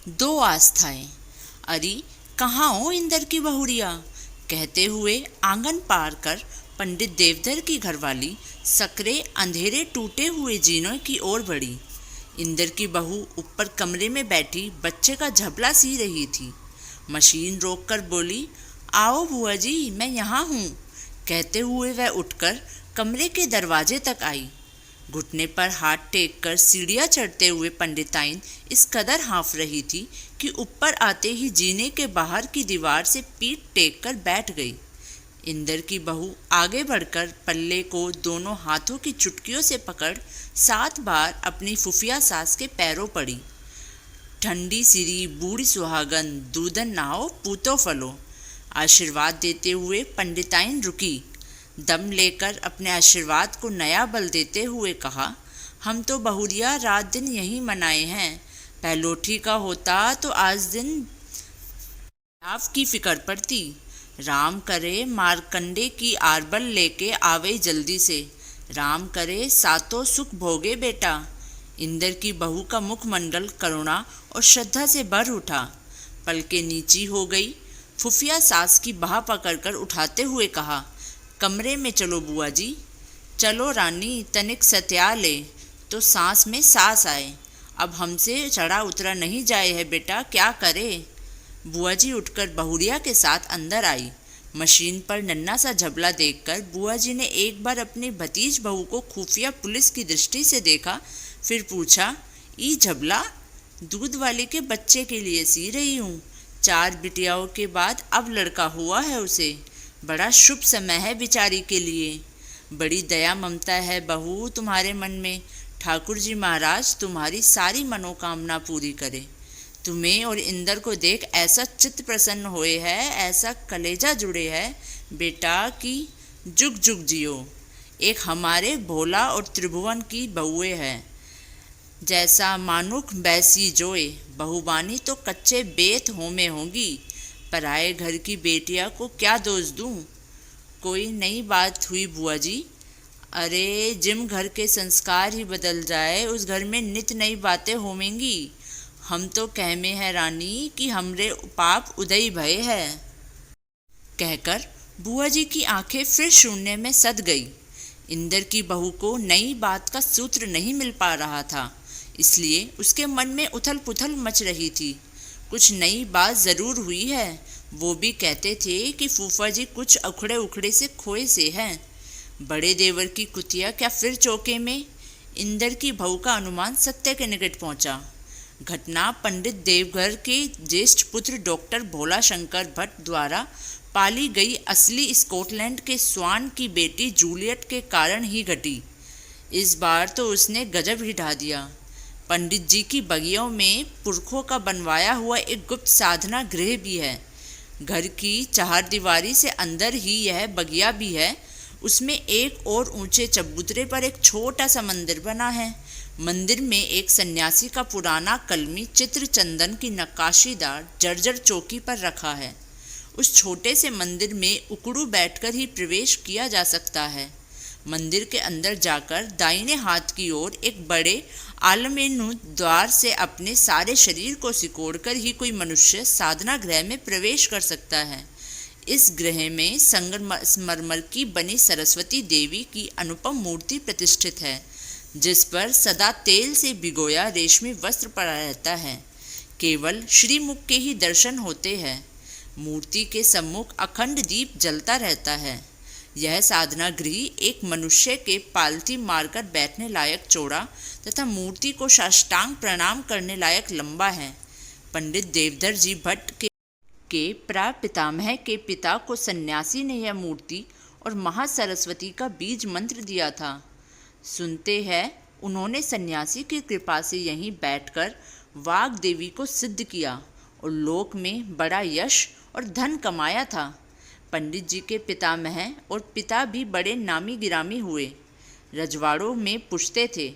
दो आस्थाएं। अरे कहाँ हो इंदर की बहुरिया, कहते हुए आंगन पार कर पंडित देवधर की घरवाली सकरे अंधेरे टूटे हुए जीनों की ओर बढ़ी। इंदर की बहू ऊपर कमरे में बैठी बच्चे का झबला सी रही थी। मशीन रोककर बोली, आओ बुआ जी, मैं यहाँ हूँ। कहते हुए वह उठकर कमरे के दरवाजे तक आई। घुटने पर हाथ टेक कर सीढ़ियाँ चढ़ते हुए पंडिताइन इस कदर हाँफ रही थी कि ऊपर आते ही जीने के बाहर की दीवार से पीठ टेक कर बैठ गई। इंदर की बहू आगे बढ़कर पल्ले को दोनों हाथों की चुटकियों से पकड़ 7 बार अपनी फुफिया सास के पैरों पड़ी। ठंडी सिरी बूढ़ी सुहागन, दूधन नहाओ पूतो फलो। आशीर्वाद देते हुए पंडिताइन रुकी। दम लेकर अपने आशीर्वाद को नया बल देते हुए कहा, हम तो बहुरिया रात दिन यही मनाए हैं। पहलोठी का होता तो आज दिन लाभ की फिक्र पड़ती। राम करे मारकंडे की आरबल लेके आवे जल्दी से। राम करे सातों सुख भोगे बेटा। इंदर की बहू का मुखमंडल करुणा और श्रद्धा से भर उठा। पलकें नीची हो गई। फुफिया सास की बाह पकड़कर उठाते हुए कहा, कमरे में चलो बुआ जी। चलो रानी, तनिक सत्या ले तो सांस में सांस आए। अब हमसे चढ़ा उतरा नहीं जाए है बेटा, क्या करे। बुआ जी उठकर बहुरिया के साथ अंदर आई। मशीन पर नन्हा सा झबला देखकर बुआ जी ने एक बार अपनी भतीज बहू को खुफिया पुलिस की दृष्टि से देखा, फिर पूछा, ई झबला दूध वाले के बच्चे के लिए सी रही हूँ। 4 बिटियाओं के बाद अब लड़का हुआ है उसे। बड़ा शुभ समय है बिचारी के लिए। बड़ी दया ममता है बहू तुम्हारे मन में। ठाकुर जी महाराज तुम्हारी सारी मनोकामना पूरी करे। तुम्हें और इंदर को देख ऐसा चित्त प्रसन्न होए है, ऐसा कलेजा जुड़े है बेटा कि जुग जुग जियो। एक हमारे भोला और त्रिभुवन की बहुए है। जैसा मानुख बैसी जोए, बहुबानी तो कच्चे बेत होमे होंगी। पराए घर की बेटिया को क्या दोष दूं। कोई नई बात हुई बुआ जी। अरे जिम घर के संस्कार ही बदल जाए, उस घर में नित नई बातें होवेंगी। हम तो कहमे है रानी कि हमरे पाप उदय भय है। कहकर बुआ जी की आंखें फिर शून्य में सद गई। इंदर की बहू को नई बात का सूत्र नहीं मिल पा रहा था, इसलिए उसके मन में उथल पुथल मच रही थी। कुछ नई बात ज़रूर हुई है। वो भी कहते थे कि फूफा जी कुछ उखड़े उखड़े से खोए से हैं। बड़े देवर की कुतिया क्या फिर चौके में। इंदर की बहू का अनुमान सत्य के निकट पहुंचा। घटना पंडित देवघर के ज्येष्ठ पुत्र डॉक्टर भोला शंकर भट्ट द्वारा पाली गई असली स्कॉटलैंड के स्वान की बेटी जूलियट के कारण ही घटी। इस बार तो उसने गजब ही ढा दिया। पंडित जी की बगियों में पुरखों का बनवाया हुआ एक गुप्त साधना गृह भी है। घर की 4 दीवारी से अंदर ही यह बगिया भी है। उसमें एक और ऊंचे चबूतरे पर एक छोटा सा मंदिर बना है। मंदिर में एक सन्यासी का पुराना कलमी चित्र चंदन की नक्काशीदार जर्जर चौकी पर रखा है। उस छोटे से मंदिर में उकड़ू बैठकर ही प्रवेश किया जा सकता है। मंदिर के अंदर जाकर दाहिने हाथ की ओर एक बड़े आलमेनु द्वार से अपने सारे शरीर को सिकोड़कर ही कोई मनुष्य साधना गृह में प्रवेश कर सकता है। इस गृह में संगमरमर की बनी सरस्वती देवी की अनुपम मूर्ति प्रतिष्ठित है, जिस पर सदा तेल से भिगोया रेशमी वस्त्र पड़ा रहता है। केवल श्रीमुख के ही दर्शन होते हैं। मूर्ति के सम्मुख अखंड दीप जलता रहता है। यह साधना गृह एक मनुष्य के पालथी मारकर बैठने लायक चौड़ा तथा मूर्ति को साष्टांग प्रणाम करने लायक लंबा है। पंडित देवधर जी भट्ट के प्रापितामह के पिता को सन्यासी ने यह मूर्ति और महासरस्वती का बीज मंत्र दिया था। सुनते हैं उन्होंने सन्यासी की कृपा से यहीं बैठकर वाग देवी को सिद्ध किया और लोक में बड़ा यश और धन कमाया था। पंडित जी के पितामह और पिता भी बड़े नामी गिरामी हुए, रजवाड़ों में पूछते थे।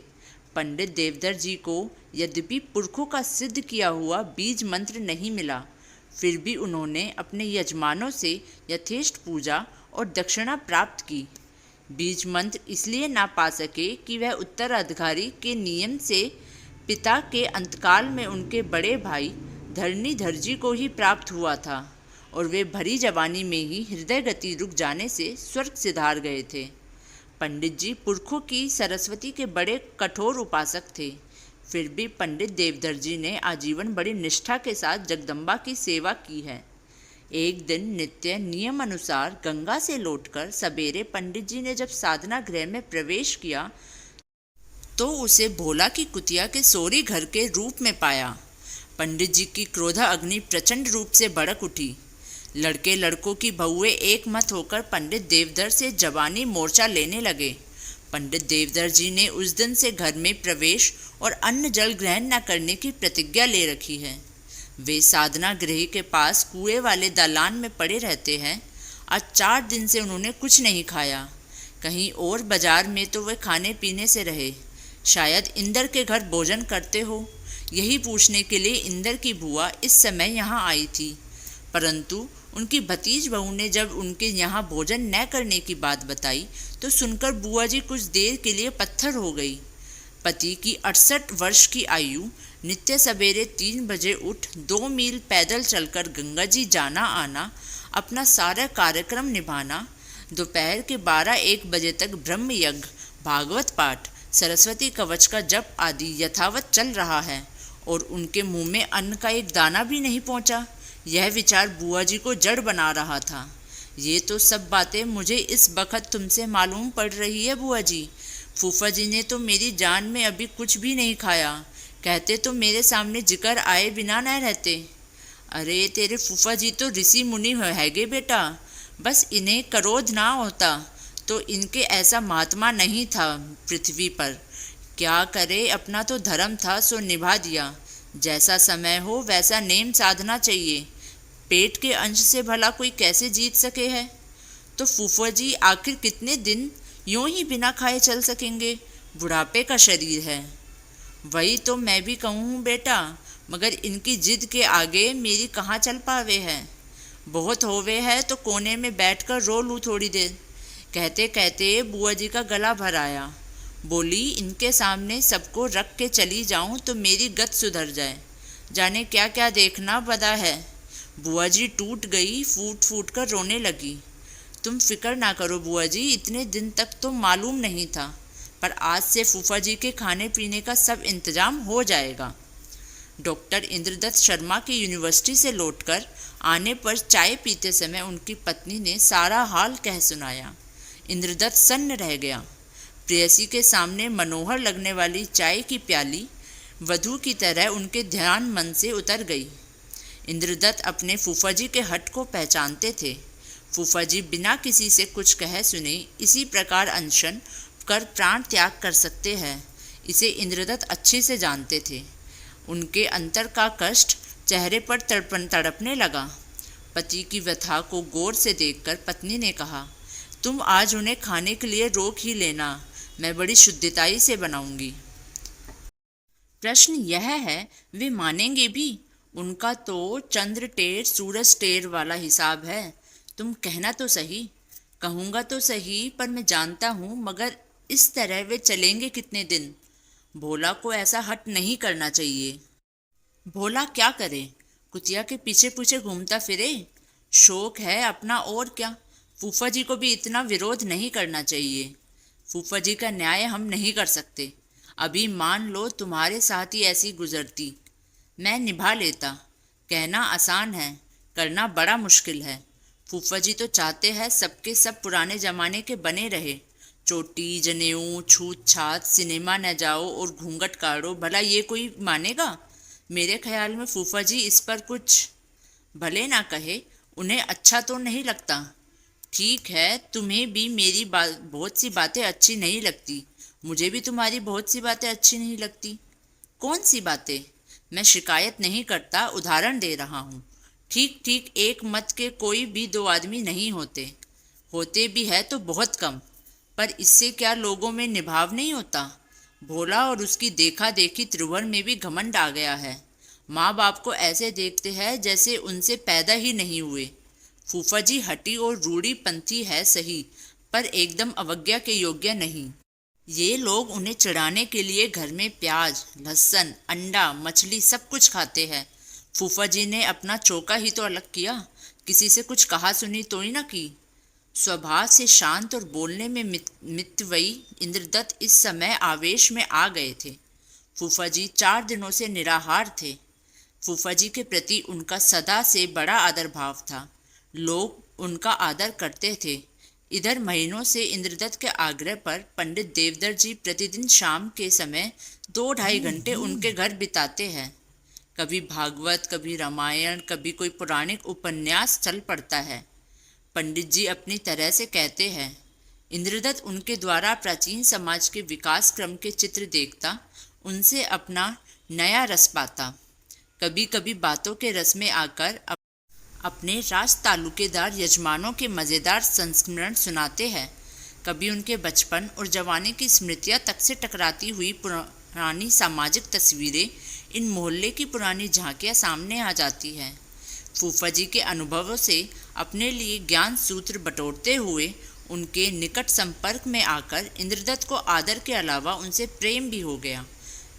पंडित देवधर जी को यद्यपि पुरखों का सिद्ध किया हुआ बीज मंत्र नहीं मिला, फिर भी उन्होंने अपने यजमानों से यथेष्ट पूजा और दक्षिणा प्राप्त की। बीज मंत्र इसलिए ना पा सके कि वह उत्तराधिकारी के नियम से पिता के अंतकाल में उनके बड़े भाई धरणीधर जी को ही प्राप्त हुआ था और वे भरी जवानी में ही हृदय गति रुक जाने से स्वर्ग सिधार गए थे। पंडित जी पुरखों की सरस्वती के बड़े कठोर उपासक थे, फिर भी पंडित देवधर जी ने आजीवन बड़ी निष्ठा के साथ जगदम्बा की सेवा की है। एक दिन नित्य नियम अनुसार गंगा से लौटकर सवेरे पंडित जी ने जब साधना गृह में प्रवेश किया तो उसे भोला की कुतिया के सोरी घर के रूप में पाया। पंडित जी की क्रोधा अग्नि प्रचंड रूप से भड़क उठी। लड़के लड़कों की बहुएं एक मत होकर पंडित देवधर से जवानी मोर्चा लेने लगे। पंडित देवधर जी ने उस दिन से घर में प्रवेश और अन्न जल ग्रहण न करने की प्रतिज्ञा ले रखी है। वे साधना गृह के पास कुएं वाले दालान में पड़े रहते हैं। आज 4 दिन से उन्होंने कुछ नहीं खाया। कहीं और बाजार में तो वे खाने पीने से रहे। शायद इंदर के घर भोजन करते हो, यही पूछने के लिए इंदर की बुआ इस समय यहाँ आई थी, परंतु उनकी भतीज बहू ने जब उनके यहाँ भोजन न करने की बात बताई तो सुनकर बुआ जी कुछ देर के लिए पत्थर हो गई। पति की 68 वर्ष की आयु, नित्य सवेरे 3 बजे उठ 2 मील पैदल चलकर गंगा जी जाना आना, अपना सारा कार्यक्रम निभाना, दोपहर के 12-1 बजे तक ब्रह्म यज्ञ, भागवत पाठ, सरस्वती कवच का जप आदि यथावत चल रहा है और उनके मुंह में अन्न का एक दाना भी नहीं पहुंचा। यह विचार बुआ जी को जड़ बना रहा था। ये तो सब बातें मुझे इस वक्त तुमसे मालूम पड़ रही है बुआ जी। फूफा जी ने तो मेरी जान में अभी कुछ भी नहीं खाया, कहते तो मेरे सामने जिक्र आए बिना न रहते। अरे तेरे फूफा जी तो ऋषि मुनि हैगे बेटा, बस इन्हें क्रोध ना होता तो इनके ऐसा महात्मा नहीं था पृथ्वी पर। क्या करे, अपना तो धर्म था सो निभा दिया। जैसा समय हो वैसा नेम साधना चाहिए। पेट के अंश से भला कोई कैसे जीत सके है। तो फूफा जी आखिर कितने दिन यूं ही बिना खाए चल सकेंगे? बुढ़ापे का शरीर है। वही तो मैं भी कहूँ बेटा, मगर इनकी जिद के आगे मेरी कहाँ चल पावे है। बहुत होवे है तो कोने में बैठकर रो लूँ थोड़ी देर। कहते कहते बुआ जी का गला भर आया। बोली, इनके सामने सबको रख के चली जाऊं तो मेरी गत सुधर जाए, जाने क्या क्या देखना बदा है। बुआ जी टूट गई, फूट फूट कर रोने लगी। तुम फिक्र ना करो बुआ जी, इतने दिन तक तो मालूम नहीं था, पर आज से फूफा जी के खाने पीने का सब इंतजाम हो जाएगा। डॉक्टर इंद्रदत्त शर्मा की यूनिवर्सिटी से लौटकर आने पर चाय पीते समय उनकी पत्नी ने सारा हाल कह सुनाया। इंद्रदत्त सन्न रह गया। प्रेयसी के सामने मनोहर लगने वाली चाय की प्याली वधू की तरह उनके ध्यान मन से उतर गई। इंद्रदत्त अपने फूफा जी के हट को पहचानते थे। फूफा जी बिना किसी से कुछ कहे सुने इसी प्रकार अनशन कर प्राण त्याग कर सकते हैं, इसे इंद्रदत्त अच्छे से जानते थे। उनके अंतर का कष्ट चेहरे पर तड़पने लगा। पति की व्यथा को गौर से देखकर पत्नी ने कहा, तुम आज उन्हें खाने के लिए रोक ही लेना, मैं बड़ी शुद्धताई से बनाऊंगी। प्रश्न यह है, वे मानेंगे भी? उनका तो चंद्र टेर सूरज टेर वाला हिसाब है। तुम कहना तो सही। कहूँगा तो सही, पर मैं जानता हूँ, मगर इस तरह वे चलेंगे कितने दिन? भोला को ऐसा हट नहीं करना चाहिए। भोला क्या करे? कुतिया के पीछे पीछे घूमता फिरे। शौक है अपना और क्या। फूफा जी को भी इतना विरोध नहीं करना चाहिए। फूफा जी का न्याय हम नहीं कर सकते। अभी मान लो तुम्हारे साथ ही ऐसी गुजरती, मैं निभा लेता। कहना आसान है, करना बड़ा मुश्किल है। फूफा जी तो चाहते हैं सबके सब पुराने जमाने के बने रहे। चोटी, जनेऊ, छूत छात, सिनेमा न जाओ और घूंघट काढ़ो, भला ये कोई मानेगा? मेरे ख्याल में फूफा जी इस पर कुछ भले ना कहे, उन्हें अच्छा तो नहीं लगता। ठीक है, तुम्हें भी मेरी बहुत सी बातें अच्छी नहीं लगती, मुझे भी तुम्हारी बहुत सी बातें अच्छी नहीं लगती। कौन सी बातें? मैं शिकायत नहीं करता, उदाहरण दे रहा हूँ। ठीक ठीक एक मत के कोई भी 2 आदमी नहीं होते, होते भी है तो बहुत कम, पर इससे क्या लोगों में निभाव नहीं होता? भोला और उसकी देखा देखी त्रिभुवन में भी घमंड आ गया है। माँ बाप को ऐसे देखते हैं जैसे उनसे पैदा ही नहीं हुए। फूफा जी हटी और रूढ़ी पंथी है सही, पर एकदम अवज्ञा के योग्य नहीं। ये लोग उन्हें चिढ़ाने के लिए घर में प्याज, लहसुन, अंडा, मछली सब कुछ खाते हैं, फूफा जी ने अपना चौका ही तो अलग किया, किसी से कुछ कहा सुनी तो ही ना की। स्वभाव से शांत और बोलने में मितव्ययी इंद्रदत्त इस समय आवेश में आ गए थे। फूफा जी 4 दिनों से निराहार थे। फूफा जी के प्रति उनका सदा से बड़ा आदर भाव था। लोग उनका आदर करते थे। इधर महीनों से इंद्रदत्त के आग्रह पर पंडित देवधर जी प्रतिदिन शाम के समय 2-2.5 घंटे उनके घर बिताते हैं। कभी भागवत, कभी रामायण, कभी कोई पौराणिक उपन्यास चल पड़ता है। पंडित जी अपनी तरह से कहते हैं। इंद्रदत्त उनके द्वारा प्राचीन समाज के विकास क्रम के चित्र देखता, उनसे अपना नया रस पाता। कभी कभी बातों के रस में आकर अपने राज तालुकेदार यजमानों के मज़ेदार संस्मरण सुनाते हैं। कभी उनके बचपन और जवानी की स्मृतियाँ तक से टकराती हुई पुरानी सामाजिक तस्वीरें, इन मोहल्ले की पुरानी झांकियाँ सामने आ जाती हैं। फूफा जी के अनुभवों से अपने लिए ज्ञान सूत्र बटोरते हुए उनके निकट संपर्क में आकर इंद्रदत्त को आदर के अलावा उनसे प्रेम भी हो गया।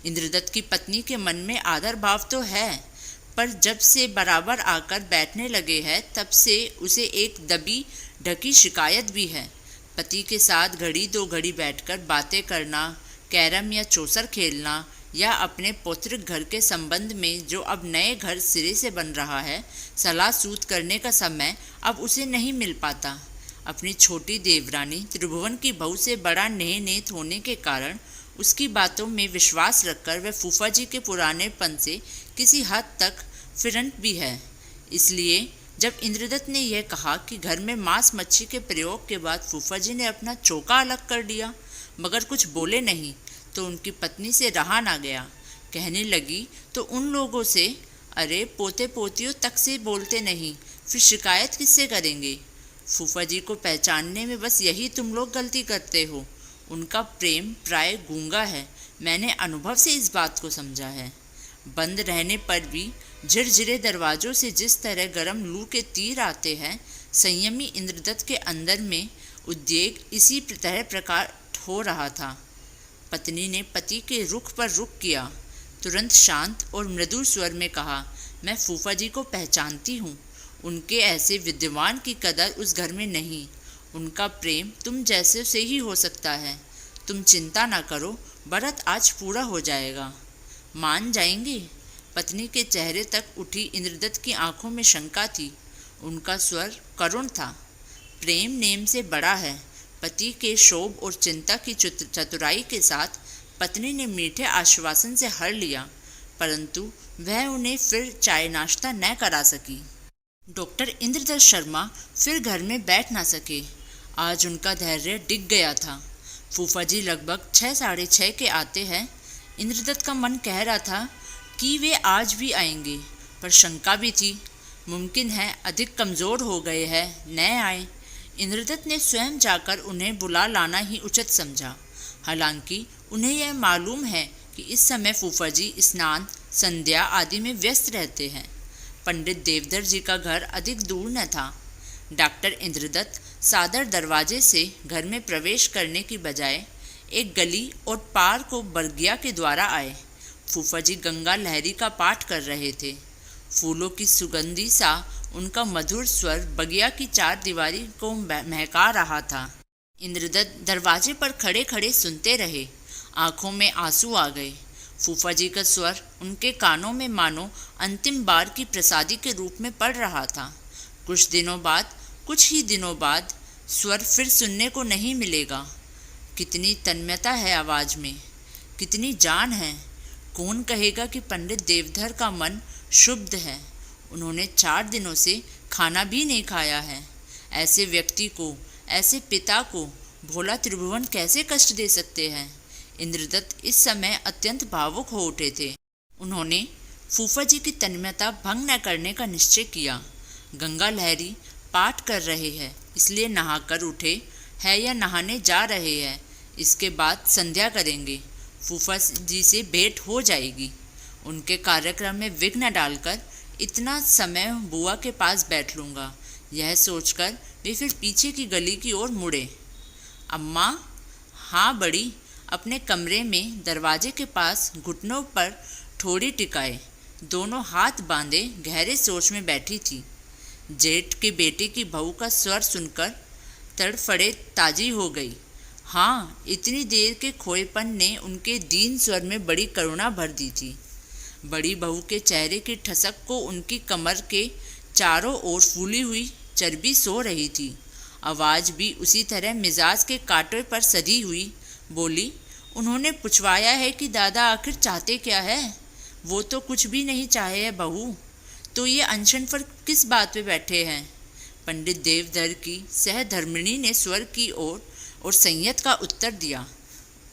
इंद्रदत्त की पत्नी के मन में आदर भाव तो है, पर जब से बराबर आकर बैठने लगे हैं तब से उसे एक दबी ढकी शिकायत भी है। पति के साथ घड़ी 2 घड़ी बैठकर बातें करना, कैरम या चौसर खेलना, या अपने पौतृक घर के संबंध में जो अब नए घर सिरे से बन रहा है सलाह सूत करने का समय अब उसे नहीं मिल पाता। अपनी छोटी देवरानी त्रिभुवन की बहू से बड़ा नेह नेत होने के कारण उसकी बातों में विश्वास रखकर वह फूफा जी के पुरानेपन से किसी हद तक फिरंट भी है। इसलिए जब इंद्रदत्त ने यह कहा कि घर में मांस मच्छी के प्रयोग के बाद फूफा जी ने अपना चौका अलग कर दिया, मगर कुछ बोले नहीं, तो उनकी पत्नी से रहा ना गया। कहने लगी तो उन लोगों से, अरे पोते पोतियों तक से बोलते नहीं, फिर शिकायत किससे करेंगे? फूफा जी को पहचानने में बस यही तुम लोग गलती करते हो। उनका प्रेम प्राय गूंगा है। मैंने अनुभव से इस बात को समझा है। बंद रहने पर भी झिरझिरे दरवाजों से जिस तरह गर्म लू के तीर आते हैं, संयमी इंद्रदत्त के अंदर में उद्वेग इसी तरह प्रकट हो रहा था। पत्नी ने पति के रुख पर रुख किया। तुरंत शांत और मृदु स्वर में कहा, मैं फूफा जी को पहचानती हूँ। उनके ऐसे विद्वान की कदर उस घर में नहीं। उनका प्रेम तुम जैसे से ही हो सकता है। तुम चिंता ना करो, व्रत आज पूरा हो जाएगा। मान जाएंगे? पत्नी के चेहरे तक उठी इंद्रदत्त की आंखों में शंका थी। उनका स्वर करुण था। प्रेम नेम से बड़ा है। पति के शोभ और चिंता की चतुराई के साथ पत्नी ने मीठे आश्वासन से हर लिया, परंतु वह उन्हें फिर चाय नाश्ता न करा सकी। डॉक्टर इंद्रदत्त शर्मा फिर घर में बैठ ना सके। आज उनका धैर्य डिग गया था। फूफा जी लगभग 6-6:30 के आते हैं। इंद्रदत्त का मन कह रहा था कि वे आज भी आएंगे, पर शंका भी थी। मुमकिन है अधिक कमज़ोर हो गए हैं, न आए। इंद्रदत्त ने स्वयं जाकर उन्हें बुला लाना ही उचित समझा। हालांकि उन्हें यह मालूम है कि इस समय फूफा जी स्नान, संध्या आदि में व्यस्त रहते हैं। पंडित देवधर जी का घर अधिक दूर न था। डॉक्टर इंद्रदत्त सादर दरवाजे से घर में प्रवेश करने की बजाय एक गली और पार को बरगिया के द्वारा आए। फूफा जी गंगा लहरी का पाठ कर रहे थे। फूलों की सुगंधी सा उनका मधुर स्वर बगिया की 4 दीवारी को महका रहा था। इंद्रदत्त दरवाजे पर खड़े खड़े सुनते रहे। आंखों में आंसू आ गए। फूफा जी का स्वर उनके कानों में मानो अंतिम बार की प्रसादी के रूप में पड़ रहा था। कुछ ही दिनों बाद स्वर फिर सुनने को नहीं मिलेगा। कितनी तन्मयता है आवाज़ में, कितनी जान है। कौन कहेगा कि पंडित देवधर का मन शुद्ध है? उन्होंने 4 दिनों से खाना भी नहीं खाया है। ऐसे व्यक्ति को, ऐसे पिता को भोला त्रिभुवन कैसे कष्ट दे सकते हैं? इंद्रदत्त इस समय अत्यंत भावुक हो उठे थे। उन्होंने फूफा जी की तन्मयता भंग न करने का निश्चय किया। गंगा लहरी पाठ कर रहे हैं, इसलिए नहाकर उठे है या नहाने जा रहे हैं। इसके बाद संध्या करेंगे, फूफा जी से भेंट हो जाएगी। उनके कार्यक्रम में विघ्न डालकर इतना समय बुआ के पास बैठ लूँगा। यह सोचकर वे फिर पीछे की गली की ओर मुड़े। अम्मा? हाँ बड़ी। अपने कमरे में दरवाजे के पास घुटनों पर ठोड़ी टिकाए, दोनों हाथ बांधे गहरे सोच में बैठी थी। जेठ के बेटे की बहू का स्वर सुनकर तड़फड़े ताजी हो गई। हाँ, इतनी देर के खोएपन ने उनके दीन स्वर में बड़ी करुणा भर दी थी। बड़ी बहू के चेहरे की ठसक को उनकी कमर के चारों ओर फूली हुई चर्बी सो रही थी। आवाज़ भी उसी तरह मिजाज के कांटे पर सधी हुई बोली, उन्होंने पूछवाया है कि दादा आखिर चाहते क्या है? वो तो कुछ भी नहीं चाहे है बहू, तो ये अनशन पर किस बात पे बैठे हैं? पंडित देवधर की सहधर्मिणी ने स्वर की ओर और संयत का उत्तर दिया,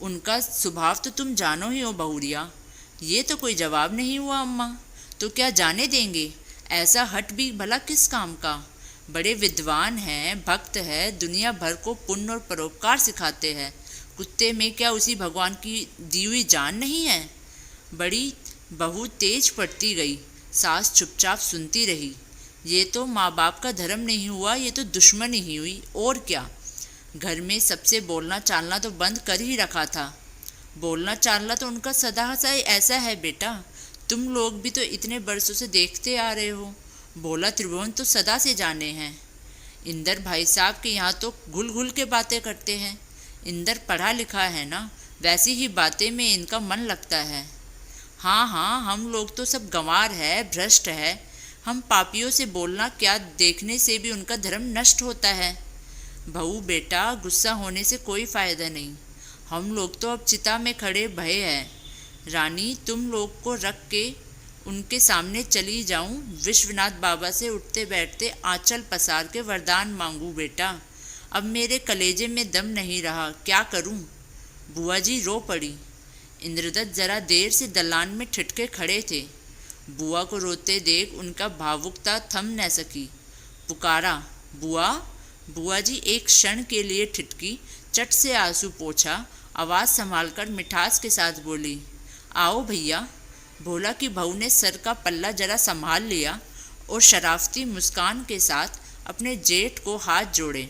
उनका स्वभाव तो तुम जानो ही हो बहुरिया। ये तो कोई जवाब नहीं हुआ अम्मा, तो क्या जाने देंगे? ऐसा हट भी भला किस काम का? बड़े विद्वान हैं, भक्त है, दुनिया भर को पुण्य और परोपकार सिखाते हैं। कुत्ते में क्या उसी भगवान की दी हुई जान नहीं है? बड़ी बहू तेज पड़ती गई। सास चुपचाप सुनती रही। ये तो माँ बाप का धर्म नहीं हुआ, ये तो दुश्मनी ही हुई, और क्या। घर में सबसे बोलना चालना तो बंद कर ही रखा था। बोलना चालना तो उनका सदा सा ऐसा है बेटा, तुम लोग भी तो इतने बरसों से देखते आ रहे हो। बोला त्रिभुवन तो सदा से जाने हैं। इंदर भाई साहब के यहाँ तो घुल घुल के बातें करते हैं। इंदर पढ़ा लिखा है ना, वैसी ही बातें में इनका मन लगता है। हाँ हाँ, हम लोग तो सब गंवार है, भ्रष्ट है। हम पापियों से बोलना क्या, देखने से भी उनका धर्म नष्ट होता है। बहू बेटा, गुस्सा होने से कोई फ़ायदा नहीं। हम लोग तो अब चिता में खड़े भय हैं। रानी, तुम लोग को रख के उनके सामने चली जाऊं, विश्वनाथ बाबा से उठते बैठते आंचल पसार के वरदान मांगू बेटा। अब मेरे कलेजे में दम नहीं रहा, क्या करूं? बुआ जी रो पड़ी। इंद्रदत्त जरा देर से दलान में ठिठके खड़े थे। बुआ को रोते देख उनका भावुकता थम न सकी। पुकारा, बुआ। बुआ जी एक क्षण के लिए ठिठकी, चट से आंसू पोंछा, आवाज़ संभालकर मिठास के साथ बोली, आओ भैया। भोला की बहू ने सर का पल्ला जरा संभाल लिया और शराफती मुस्कान के साथ अपने जेठ को हाथ जोड़े।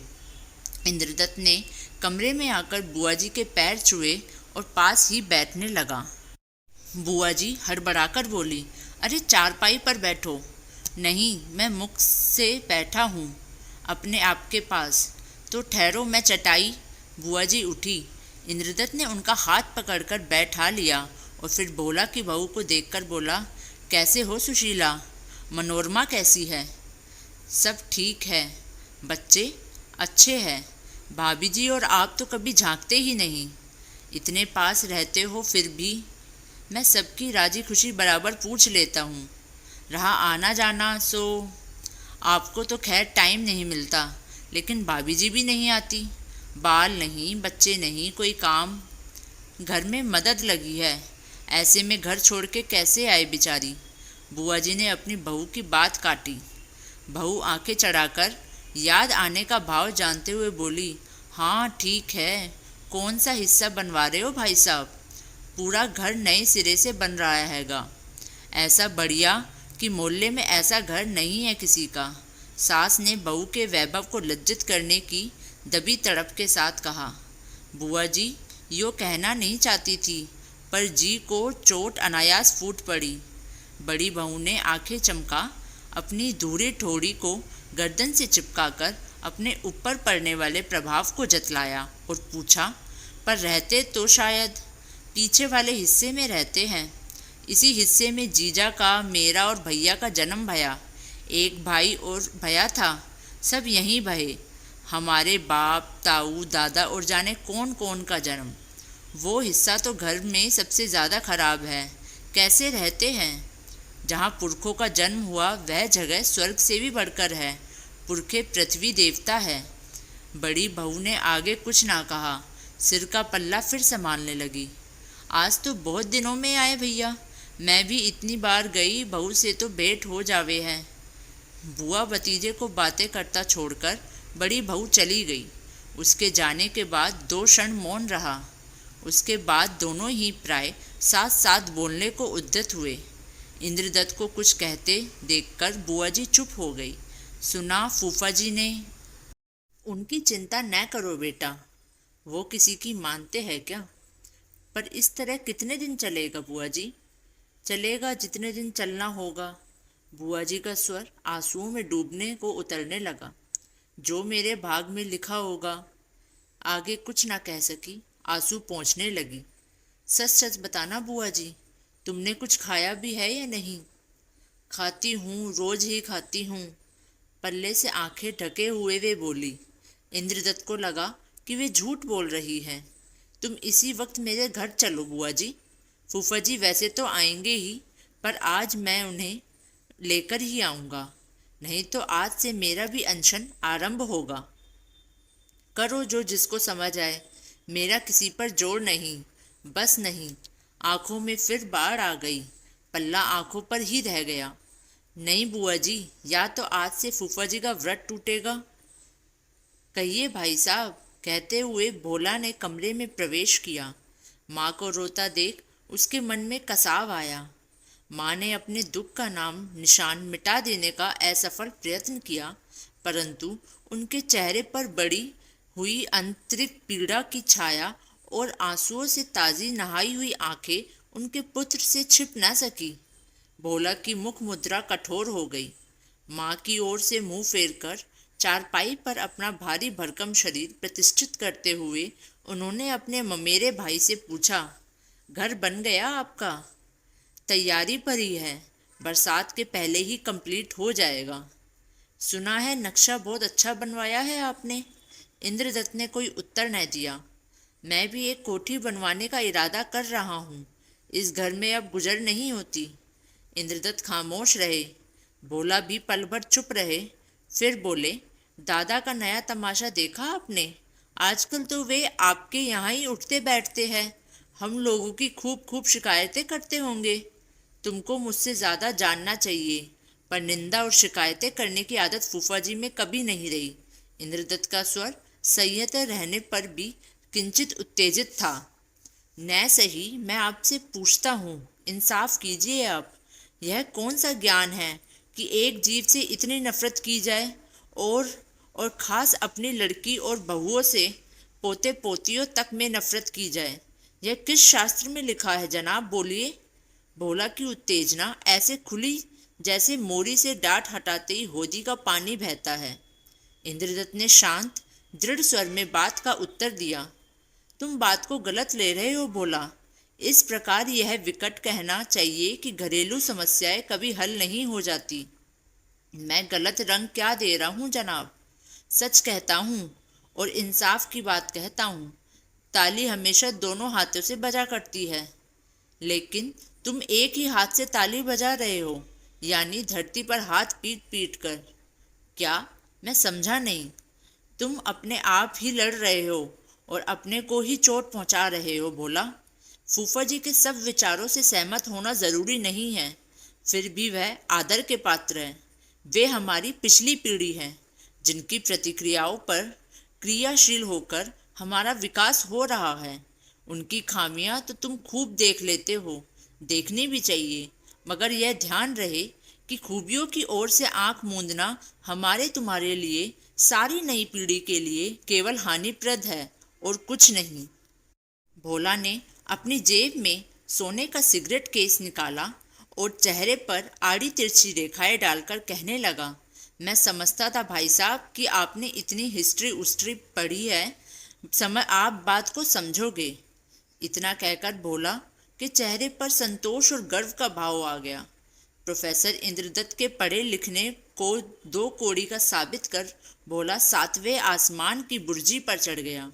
इंद्रदत्त ने कमरे में आकर बुआ जी के पैर छुए और पास ही बैठने लगा। बुआ जी हड़बड़ाकर बोली, अरे चारपाई पर बैठो। नहीं, मैं मुख से बैठा हूँ अपने आपके पास। तो ठहरो, मैं चटाई। बुआ जी उठी। इंद्रदत्त ने उनका हाथ पकड़कर बैठा लिया और फिर भोला की बहू को देखकर बोला, कैसे हो सुशीला? मनोरमा कैसी है? सब ठीक है। बच्चे अच्छे हैं। भाभी जी और आप तो कभी झांकते ही नहीं। इतने पास रहते हो फिर भी। मैं सबकी राजी खुशी बराबर पूछ लेता हूँ। रहा आना जाना, सो आपको तो खैर टाइम नहीं मिलता, लेकिन भाभी जी भी नहीं आती। बाल नहीं, बच्चे नहीं, कोई काम। घर में मदद लगी है। ऐसे में घर छोड़ के कैसे आए बेचारी? बुआ जी ने अपनी बहू की बात काटी। बहू आंखें चढ़ाकर याद आने का भाव जानते हुए बोली, हाँ ठीक है। कौन सा हिस्सा बनवा रहे हो भाई साहब? पूरा घर नए सिरे से बन रहा हैगा। ऐसा बढ़िया कि मोहल्ले में ऐसा घर नहीं है किसी का। सास ने बहू के वैभव को लज्जित करने की दबी तड़प के साथ कहा। बुआ जी यो कहना नहीं चाहती थी, पर जी को चोट अनायास फूट पड़ी। बड़ी बहू ने आंखें चमका अपनी धूरी ठोड़ी को गर्दन से चिपकाकर अपने ऊपर पड़ने वाले प्रभाव को जतलाया और पूछा, पर रहते तो शायद पीछे वाले हिस्से में रहते हैं। इसी हिस्से में जीजा का, मेरा और भैया का जन्म भया। एक भाई और भैया था, सब यहीं भये। हमारे बाप, ताऊ, दादा और जाने कौन कौन का जन्म। वो हिस्सा तो घर में सबसे ज़्यादा खराब है। कैसे रहते हैं? जहाँ पुरखों का जन्म हुआ वह जगह स्वर्ग से भी बढ़कर है। पुरखे पृथ्वी देवता है। बड़ी बहू ने आगे कुछ ना कहा, सिर का पल्ला फिर संभालने लगी। आज तो बहुत दिनों में आए भैया। मैं भी इतनी बार गई, बहू से तो भेंट हो जावे है। बुआ भतीजे को बातें करता छोड़कर बड़ी बहू चली गई। उसके जाने के बाद 2 क्षण मौन रहा। उसके बाद दोनों ही प्राय साथ साथ बोलने को उद्यत हुए। इंद्रदत्त को कुछ कहते देखकर बुआ जी चुप हो गई। सुना फूफा जी ने। उनकी चिंता न करो बेटा, वो किसी की मानते हैं क्या? पर इस तरह कितने दिन चलेगा बुआ जी? चलेगा जितने दिन चलना होगा। बुआ जी का स्वर आंसुओं में डूबने को उतरने लगा। जो मेरे भाग में लिखा होगा। आगे कुछ ना कह सकी, आंसू पोंछने लगी। सच सच बताना बुआ जी, तुमने कुछ खाया भी है या नहीं? खाती हूँ, रोज ही खाती हूँ। पल्ले से आंखें ढके हुए वे बोली। इंद्रदत्त को लगा कि वे झूठ बोल रही है। तुम इसी वक्त मेरे घर चलो बुआ जी। फूफा जी वैसे तो आएंगे ही, पर आज मैं उन्हें लेकर ही आऊँगा। नहीं तो आज से मेरा भी अनशन आरंभ होगा। करो जो जिसको समझ आए, मेरा किसी पर जोर नहीं। बस नहीं। आंखों में फिर बाढ़ आ गई। पल्ला आंखों पर ही रह गया। नहीं बुआ जी, या तो आज से फूफा जी का व्रत टूटेगा। कहिए भाई साहब, कहते हुए भोला ने कमरे में प्रवेश किया। माँ को रोता देख उसके मन में कसाव आया। माँ ने अपने दुख का नाम निशान मिटा देने का असफल प्रयत्न किया, परंतु उनके चेहरे पर बड़ी हुई आंतरिक पीड़ा की छाया और आंसुओं से ताजी नहाई हुई आंखें उनके पुत्र से छिप न सकी। भोला की मुख मुद्रा कठोर हो गई। माँ की ओर से मुंह फेरकर चारपाई पर अपना भारी भरकम शरीर प्रतिष्ठित करते हुए उन्होंने अपने ममेरे भाई से पूछा, घर बन गया आपका? तैयारी पर ही है, बरसात के पहले ही कंप्लीट हो जाएगा। सुना है नक्शा बहुत अच्छा बनवाया है आपने। इंद्रदत्त ने कोई उत्तर न दिया। मैं भी एक कोठी बनवाने का इरादा कर रहा हूँ। इस घर में अब गुजर नहीं होती। इंद्रदत्त खामोश रहे। भोला भी पल भर चुप रहे। फिर बोले, दादा का नया तमाशा देखा आपने? आजकल तो वे आपके यहाँ ही उठते बैठते हैं। हम लोगों की खूब खूब शिकायतें करते होंगे। तुमको मुझसे ज़्यादा जानना चाहिए, पर निंदा और शिकायतें करने की आदत फूफा जी में कभी नहीं रही। इंद्रदत्त का स्वर संयत रहने पर भी किंचित उत्तेजित था। न सही, मैं आपसे पूछता हूँ, इंसाफ कीजिए आप। यह कौन सा ज्ञान है कि एक जीव से इतनी नफरत की जाए, और खास अपनी लड़की और बहुओं से पोते पोतियों तक में नफरत की जाए? यह किस शास्त्र में लिखा है जनाब, बोलिए। भोला की उत्तेजना ऐसे खुली जैसे मोरी से डांट हटाते ही होदी का पानी बहता है। इंद्रदत्त ने शांत दृढ़ स्वर में बात का उत्तर दिया। तुम बात को गलत ले रहे हो भोला। इस प्रकार यह विकट कहना चाहिए कि घरेलू समस्याएं कभी हल नहीं हो जाती। मैं गलत रंग क्या दे रहा हूँ जनाब? सच कहता हूँ और इंसाफ की बात कहता हूँ। ताली हमेशा दोनों हाथों से बजा करती है, लेकिन तुम एक ही हाथ से ताली बजा रहे हो, यानी धरती पर हाथ पीट पीट कर। क्या? मैं समझा नहीं। तुम अपने आप ही लड़ रहे हो और अपने को ही चोट पहुंचा रहे हो भोला। फूफा जी के सब विचारों से सहमत होना जरूरी नहीं है, फिर भी वह आदर के पात्र हैं। वे हमारी पिछली पीढ़ी हैं, जिनकी प्रतिक्रियाओं पर क्रियाशील होकर हमारा विकास हो रहा है। उनकी खामियां तो तुम खूब देख लेते हो, देखनी भी चाहिए, मगर यह ध्यान रहे कि खूबियों की ओर से आंख मूंदना हमारे तुम्हारे लिए, सारी नई पीढ़ी के लिए केवल हानिप्रद है और कुछ नहीं। भोला ने अपनी जेब में सोने का सिगरेट केस निकाला और चेहरे पर आड़ी तिरछी रेखाएं डालकर कहने लगा, मैं समझता था भाई साहब कि आपने इतनी हिस्ट्री उस्ट्री पढ़ी है, समय आप बात को समझोगे। इतना कहकर भोला के चेहरे पर संतोष और गर्व का भाव आ गया। प्रोफेसर इंद्रदत्त के पढ़े लिखने को दो कोड़ी का साबित कर भोला सातवें आसमान की बुर्जी पर चढ़ गया।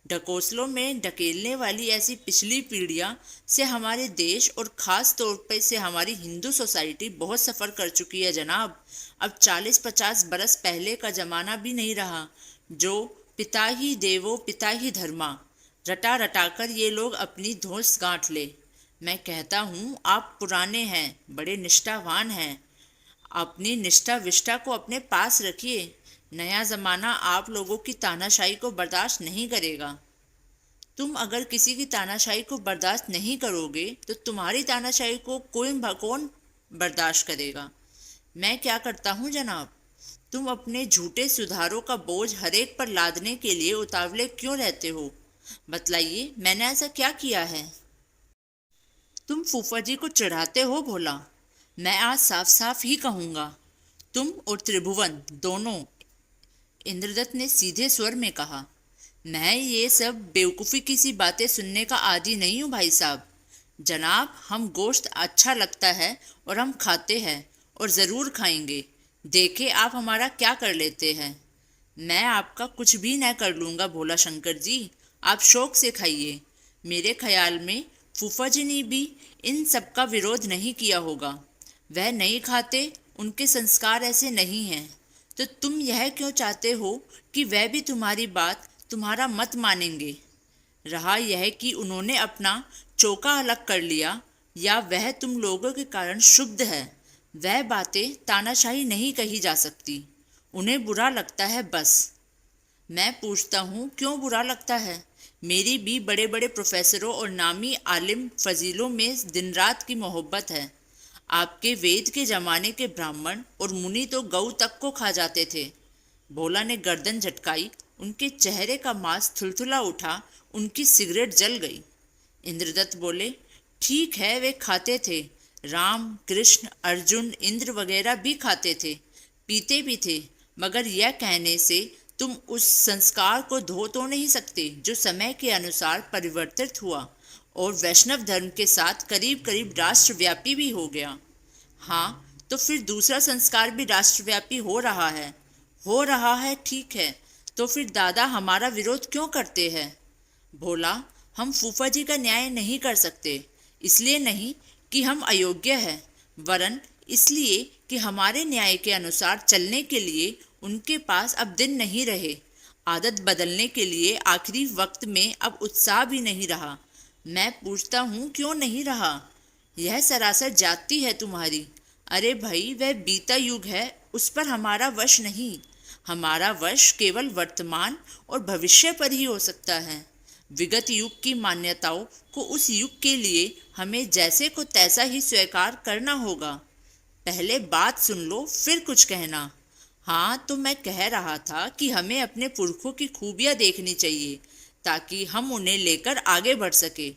ढकोसलों में ढकेलने वाली ऐसी पिछली पीढ़ियां से हमारे देश और ख़ास तौर पर से हमारी हिंदू सोसाइटी बहुत सफ़र कर चुकी है जनाब। अब 40-50 बरस पहले का ज़माना भी नहीं रहा, जो पिता ही देवो पिता ही धर्मा रटा रटा कर ये लोग अपनी धौंस गांठ ले। मैं कहता हूँ आप पुराने हैं, बड़े निष्ठावान हैं। अपनी निष्ठा विष्ठा को अपने पास रखिए। नया ज़माना आप लोगों की तानाशाही को बर्दाश्त नहीं करेगा। तुम अगर किसी की तानाशाही को बर्दाश्त नहीं करोगे तो तुम्हारी तानाशाही को कौन बर्दाश्त करेगा? मैं क्या करता हूँ जनाब? तुम अपने झूठे सुधारों का बोझ हरेक पर लादने के लिए उतावले क्यों रहते हो? बतलाइए, मैंने ऐसा क्या किया है? तुम फूफा जी को चिढ़ाते हो भोला। मैं आज साफ साफ ही कहूँगा, तुम और त्रिभुवन दोनों, इंद्रदत्त ने सीधे स्वर में कहा। मैं ये सब बेवकूफ़ी की सी बातें सुनने का आदी नहीं हूँ भाई साहब। जनाब, हम गोश्त अच्छा लगता है और हम खाते हैं और ज़रूर खाएंगे। देखे आप हमारा क्या कर लेते हैं। मैं आपका कुछ भी न कर लूँगा भोला शंकर जी, आप शौक से खाइए। मेरे ख्याल में फूफा जी ने भी इन सब का विरोध नहीं किया होगा। वह नहीं खाते, उनके संस्कार ऐसे नहीं हैं। तो तुम यह क्यों चाहते हो कि वह भी तुम्हारी बात, तुम्हारा मत मानेंगे। रहा यह कि उन्होंने अपना चौका अलग कर लिया या वह तुम लोगों के कारण शुद्ध है, वह बातें तानाशाही नहीं कही जा सकती। उन्हें बुरा लगता है बस। मैं पूछता हूँ क्यों बुरा लगता है। मेरी भी बड़े बड़े प्रोफेसरों और नामी आलिम फजीलों में दिन रात की मोहब्बत है। आपके वेद के ज़माने के ब्राह्मण और मुनि तो गऊ तक को खा जाते थे। भोला ने गर्दन झटकाई, उनके चेहरे का मांस थुलथुला उठा, उनकी सिगरेट जल गई। इंद्रदत्त बोले, ठीक है वे खाते थे, राम कृष्ण अर्जुन इंद्र वगैरह भी खाते थे, पीते भी थे, मगर यह कहने से तुम उस संस्कार को धो तो नहीं सकते जो समय के अनुसार परिवर्तित हुआ और वैष्णव धर्म के साथ करीब करीब राष्ट्रव्यापी भी हो गया। हाँ, तो फिर दूसरा संस्कार भी राष्ट्रव्यापी हो रहा है। हो रहा है, ठीक है, तो फिर दादा हमारा विरोध क्यों करते हैं। भोला, हम फूफा जी का न्याय नहीं कर सकते, इसलिए नहीं कि हम अयोग्य हैं, वरन इसलिए कि हमारे न्याय के अनुसार चलने के लिए उनके पास अब दिन नहीं रहे। आदत बदलने के लिए आखिरी वक्त में अब उत्साह भी नहीं रहा। मैं पूछता हूँ क्यों नहीं रहा। यह सरासर जाति है तुम्हारी। अरे भाई, वह बीता युग है, उस पर हमारा वश नहीं। हमारा वश केवल वर्तमान और भविष्य पर ही हो सकता है। विगत युग की मान्यताओं को उस युग के लिए हमें जैसे को तैसा ही स्वीकार करना होगा। पहले बात सुन लो फिर कुछ कहना। हाँ, तो मैं कह रहा था कि हमें अपने पुरखों की खूबियाँ देखनी चाहिए ताकि हम उन्हें लेकर आगे बढ़ सके।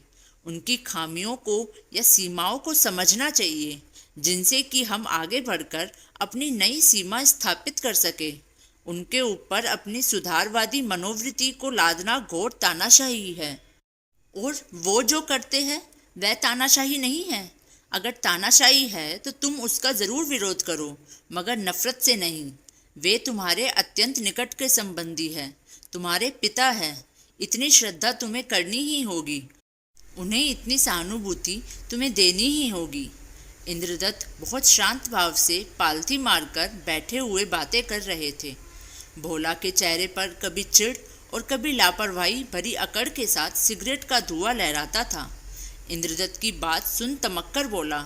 उनकी खामियों को या सीमाओं को समझना चाहिए, जिनसे कि हम आगे बढ़कर अपनी नई सीमा स्थापित कर सके। उनके ऊपर अपनी सुधारवादी मनोवृत्ति को लादना घोर तानाशाही है। और वो जो करते हैं वह तानाशाही नहीं है। अगर तानाशाही है तो तुम उसका ज़रूर विरोध करो, मगर नफरत से नहीं। वे तुम्हारे अत्यंत निकट के संबंधी हैं, तुम्हारे पिता हैं। इतनी श्रद्धा तुम्हें करनी ही होगी, उन्हें इतनी सहानुभूति तुम्हें देनी ही होगी। इंद्रदत्त बहुत शांत भाव से पालथी मारकर बैठे हुए बातें कर रहे थे। भोला के चेहरे पर कभी चिढ़ और कभी लापरवाही भरी अकड़ के साथ सिगरेट का धुआं लहराता था। इंद्रदत्त की बात सुन तमक्कर बोला,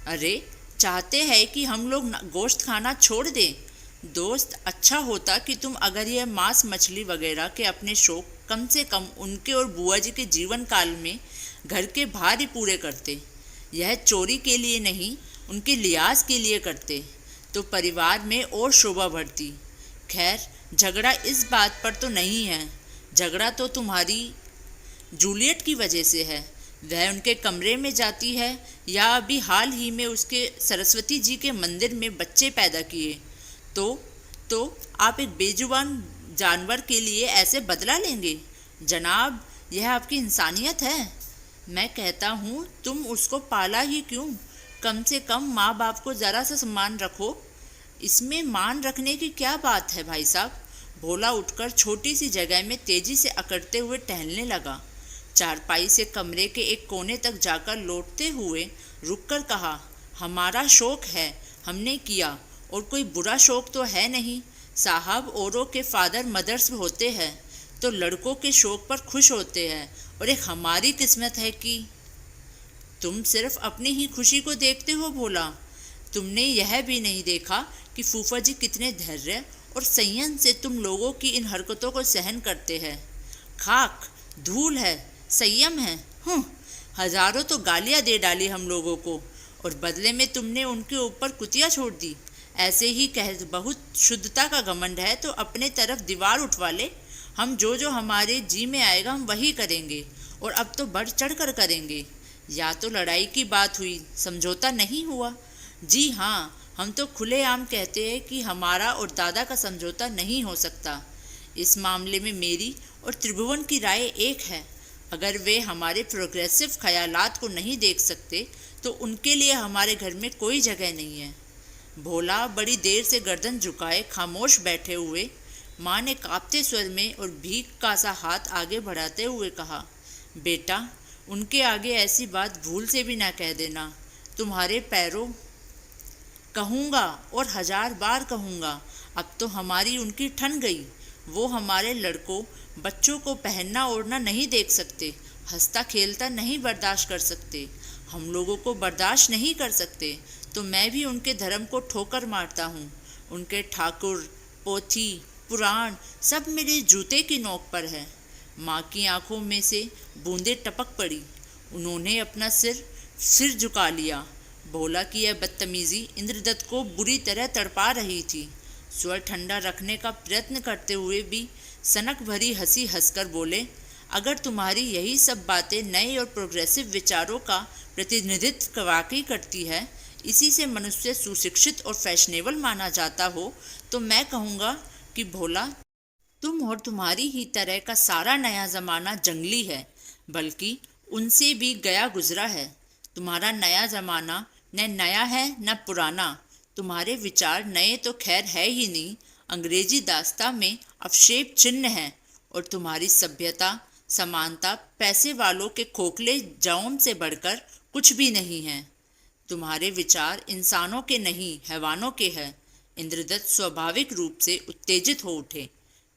अरे चाहते हैं कि हम लोग गोश्त खाना छोड़ दें। दोस्त, अच्छा होता कि तुम अगर यह मांस मछली वगैरह के अपने शौक कम से कम उनके और बुआ जी के जीवन काल में घर के बाहर ही पूरे करते। यह चोरी के लिए नहीं, उनके लिहाज के लिए करते तो परिवार में और शोभा बढ़ती। खैर, झगड़ा इस बात पर तो नहीं है। झगड़ा तो तुम्हारी जूलियट की वजह से है। वह उनके कमरे में जाती है या अभी हाल ही में उसके सरस्वती जी के मंदिर में बच्चे पैदा किए तो आप एक बेजुबान जानवर के लिए ऐसे बदला लेंगे। जनाब, यह आपकी इंसानियत है। मैं कहता हूँ तुम उसको पाला ही क्यों, कम से कम माँ बाप को ज़रा सा सम्मान रखो। इसमें मान रखने की क्या बात है भाई साहब। भोला उठकर छोटी सी जगह में तेजी से अकड़ते हुए टहलने लगा। चारपाई से कमरे के एक कोने तक जाकर लौटते हुए रुककर कहा, हमारा शौक है, हमने किया, और कोई बुरा शौक तो है नहीं साहब। औरों के फादर मदर्स होते हैं तो लड़कों के शौक पर खुश होते हैं, और एक हमारी किस्मत है कि तुम सिर्फ अपनी ही खुशी को देखते हो। भोला, तुमने यह भी नहीं देखा कि फूफा जी कितने धैर्य और संयम से तुम लोगों की इन हरकतों को सहन करते हैं। खाक धूल है, संयम है। हजारों तो गालियाँ दे डाली हम लोगों को, और बदले में तुमने उनके ऊपर कुतिया छोड़ दी। ऐसे ही कह, बहुत शुद्धता का घमंड है तो अपने तरफ दीवार उठवा ले। हम जो हमारे जी में आएगा हम वही करेंगे, और अब तो बढ़ चढ़ कर करेंगे। या तो लड़ाई की बात हुई, समझौता नहीं हुआ। जी हाँ, हम तो खुलेआम कहते हैं कि हमारा और दादा का समझौता नहीं हो सकता। इस मामले में मेरी और त्रिभुवन की राय एक है। अगर वे हमारे प्रोग्रेसिव ख्यालात को नहीं देख सकते तो उनके लिए हमारे घर में कोई जगह नहीं है। भोला बड़ी देर से गर्दन झुकाए खामोश बैठे हुए। माँ ने कांपते स्वर में और भीख का सा हाथ आगे बढ़ाते हुए कहा, बेटा, उनके आगे ऐसी बात भूल से भी ना कह देना। तुम्हारे पैरों कहूँगा और 1000 बार कहूँगा। अब तो हमारी उनकी ठन गई। वो हमारे लड़कों बच्चों को पहनना ओढ़ना नहीं देख सकते, हंसता खेलता नहीं बर्दाश्त कर सकते, हम लोगों को बर्दाश्त नहीं कर सकते। तो मैं भी उनके धर्म को ठोकर मारता हूँ। उनके ठाकुर, पोथी, पुराण सब मेरे जूते की नोक पर है। माँ की आंखों में से बूंदें टपक पड़ी। उन्होंने अपना सिर झुका लिया। भोला की यह बदतमीजी इंद्रदत्त को बुरी तरह तड़पा रही थी। स्वर ठंडा रखने का प्रयत्न करते हुए भी सनक भरी हंसी हंसकर बोले, अगर तुम्हारी यही सब बातें नए और प्रोग्रेसिव विचारों का प्रतिनिधित्व वाकई करती है, इसी से मनुष्य सुशिक्षित और फैशनेबल माना जाता हो, तो मैं कहूँगा कि भोला, तुम और तुम्हारी ही तरह का सारा नया ज़माना जंगली है, बल्कि उनसे भी गया गुजरा है। तुम्हारा नया ज़माना न नया है न पुराना। तुम्हारे विचार नए तो खैर है ही नहीं, अंग्रेजी दास्तां में अवशेप चिन्ह हैं। और तुम्हारी सभ्यता, समानता पैसे वालों के खोखले जौम से बढ़कर कुछ भी नहीं है। तुम्हारे विचार इंसानों के नहीं, हैवानों के हैं। इंद्रदत्त स्वाभाविक रूप से उत्तेजित हो उठे।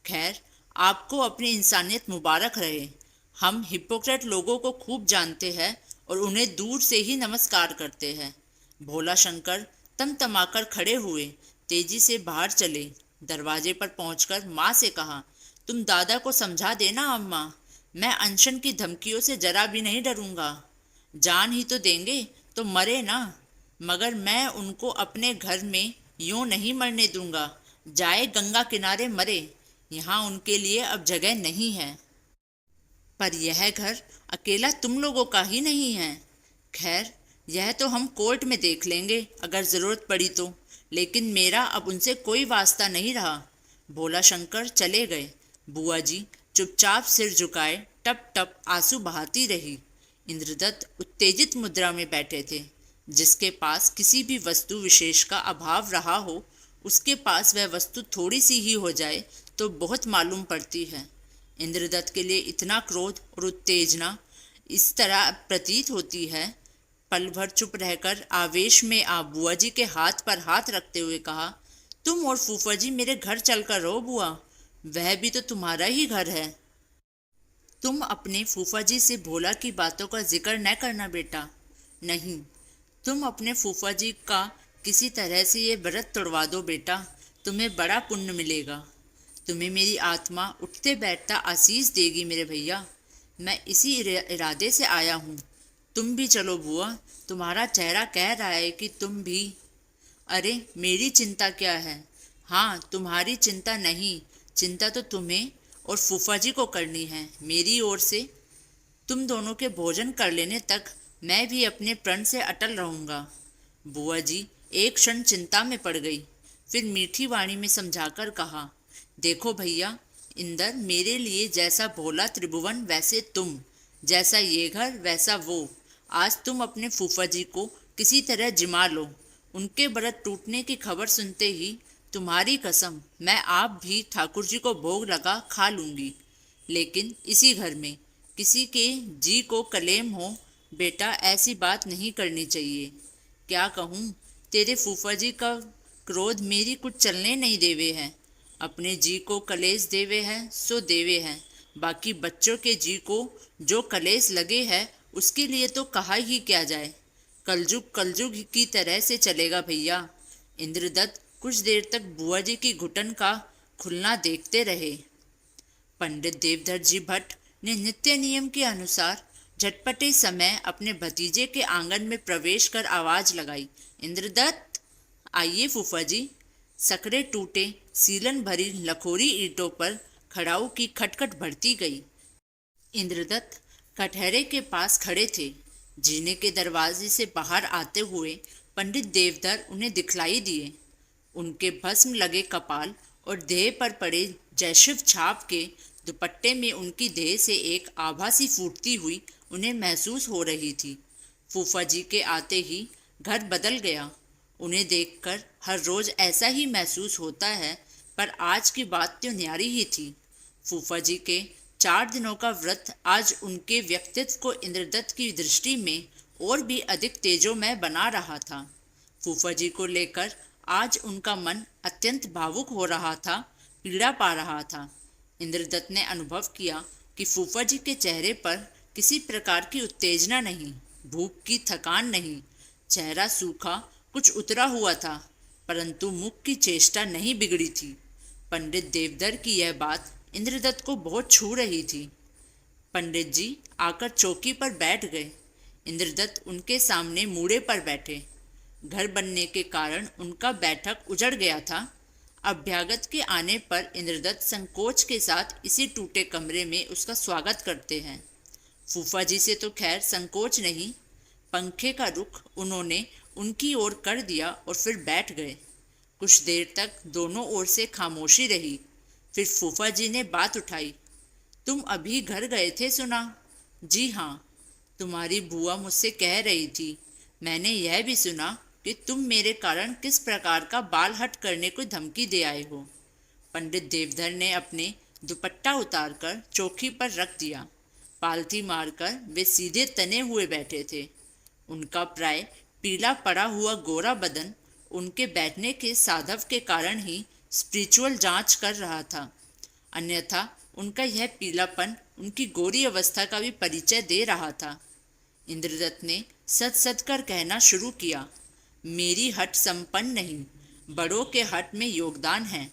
खैर, आपको अपनी इंसानियत मुबारक रहे। हम हिपोक्रेट लोगों को खूब जानते हैं और उन्हें दूर से ही नमस्कार करते हैं। भोला शंकर तमतमाकर खड़े हुए, तेजी से बाहर चले। दरवाजे पर पहुंचकर माँ से कहा, तुम दादा को समझा देना अम्मा, मैं अनशन की धमकियों से जरा भी नहीं डरूंगा। जान ही तो देंगे तो मरे ना, मगर मैं उनको अपने घर में यूं नहीं मरने दूंगा। जाए गंगा किनारे मरे, यहाँ उनके लिए अब जगह नहीं है। पर यह घर अकेला तुम लोगों का ही नहीं है। खैर, यह तो हम कोर्ट में देख लेंगे अगर ज़रूरत पड़ी तो, लेकिन मेरा अब उनसे कोई वास्ता नहीं रहा। भोला शंकर चले गए। बुआ जी चुपचाप सिर झुकाए टप टप आंसू बहाती रही। इंद्रदत्त उत्तेजित मुद्रा में बैठे थे। जिसके पास किसी भी वस्तु विशेष का अभाव रहा हो, उसके पास वह वस्तु थोड़ी सी ही हो जाए तो बहुत मालूम पड़ती है। इंद्रदत्त के लिए इतना क्रोध और उत्तेजना इस तरह प्रतीत होती है। पल भर चुप रहकर आवेश में आ बुआ जी के हाथ पर हाथ रखते हुए कहा, तुम और फूफा जी मेरे घर चलकर रहो बुआ, वह भी तो तुम्हारा ही घर है। तुम अपने फूफा जी से भोला की बातों का जिक्र न करना बेटा। नहीं, तुम अपने फूफा जी का किसी तरह से ये व्रत तोड़वा दो बेटा, तुम्हें बड़ा पुण्य मिलेगा। तुम्हें मेरी आत्मा उठते बैठता आशीष देगी मेरे भैया। मैं इसी इरादे से आया हूँ। तुम भी चलो बुआ, तुम्हारा चेहरा कह रहा है कि तुम भी। अरे मेरी चिंता क्या है? हाँ, तुम्हारी चिंता नहीं, चिंता तो तुम्हें और फूफा जी को करनी है। मेरी ओर से तुम दोनों के भोजन कर लेने तक मैं भी अपने प्रण से अटल रहूँगा। बुआ जी एक क्षण चिंता में पड़ गई, फिर मीठी वाणी में समझाकर कहा, देखो भैया, इंदर मेरे लिए जैसा भोला त्रिभुवन वैसे तुम, जैसा ये घर वैसा वो। आज तुम अपने फूफा जी को किसी तरह जिमा लो। उनके व्रत टूटने की खबर सुनते ही तुम्हारी कसम मैं आप भी ठाकुर जी को भोग लगा खा लूँगी, लेकिन इसी घर में। किसी के जी को कलेम हो बेटा, ऐसी बात नहीं करनी चाहिए। क्या कहूँ, तेरे फूफा जी का क्रोध मेरी कुछ चलने नहीं देवे है। अपने जी को कलेश देवे है सो देवे है, बाकी बच्चों के जी को जो कलेश लगे है उसके लिए तो कहा ही क्या जाए। कलजुग कलजुग की तरह से चलेगा भैया। इंद्रदत्त कुछ देर तक बुआ जी की घुटन का खुलना देखते रहे। पंडित देवधर जी भट्ट ने नित्य नियम के अनुसार झटपटे समय अपने भतीजे के आंगन में प्रवेश कर आवाज लगाई, इंद्रदत्त आइए फूफा जी। सकरे टूटे सीलन भरी लखोरी ईंटों पर खड़ाऊ की खटखट बढ़ती गई। इंद्रदत्त कटहरे के पास खड़े थे। जीने के दरवाजे से बाहर आते हुए पंडित देवधर उन्हें दिखलाई दिए। उनके भस्म लगे कपाल और देह पर पड़े जयशिव छाप के दुपट्टे में उनकी देह से एक आभा सी फूटती हुई उन्हें महसूस हो रही थी। फूफा जी के आते ही घर बदल गया। उन्हें देखकर हर रोज ऐसा ही महसूस होता है, पर आज की बात तो न्यारी ही थी। फूफा जी के 4 दिनों का व्रत आज उनके व्यक्तित्व को इंद्रदत्त की दृष्टि में और भी अधिक तेजोमय बना रहा था। फूफा जी को लेकर आज उनका मन अत्यंत भावुक हो रहा था, पीड़ा पा रहा था। इंद्रदत्त ने अनुभव किया कि फूफा जी के चेहरे पर किसी प्रकार की उत्तेजना नहीं, भूख की थकान नहीं। चेहरा सूखा, कुछ उतरा हुआ था, परंतु मुख की चेष्टा नहीं बिगड़ी थी। पंडित देवधर की यह बात इंद्रदत्त को बहुत छू रही थी। पंडित जी आकर चौकी पर बैठ गए। इंद्रदत्त उनके सामने मूड़े पर बैठे। घर बनने के कारण उनका बैठक उजड़ गया था। अभ्यागत के आने पर इंद्रदत्त संकोच के साथ इसी टूटे कमरे में उसका स्वागत करते हैं। फूफा जी से तो खैर संकोच नहीं। पंखे का रुख उन्होंने उनकी ओर कर दिया और फिर बैठ गए। कुछ देर तक दोनों ओर से खामोशी रही। फिर फूफा जी ने बात उठाई। तुम अभी घर गए थे सुना? जी हाँ, तुम्हारी बुआ मुझसे कह रही थी। मैंने यह भी सुना कि तुम मेरे कारण किस प्रकार का बाल हट करने को धमकी दे आए हो। पंडित देवधर ने अपने दुपट्टा उतारकर चौकी पर रख दिया। पालथी मारकर वे सीधे तने हुए बैठे थे। उनका प्राय पीला पड़ा हुआ गोरा बदन उनके बैठने के साधव के कारण ही स्पिरिचुअल जांच कर रहा था, अन्यथा उनका यह पीलापन उनकी गोरी अवस्था का भी परिचय दे रहा था। इंद्रदत्त ने सच सच कर कहना शुरू किया, मेरी हट संपन्न नहीं, बड़ों के हट में योगदान है।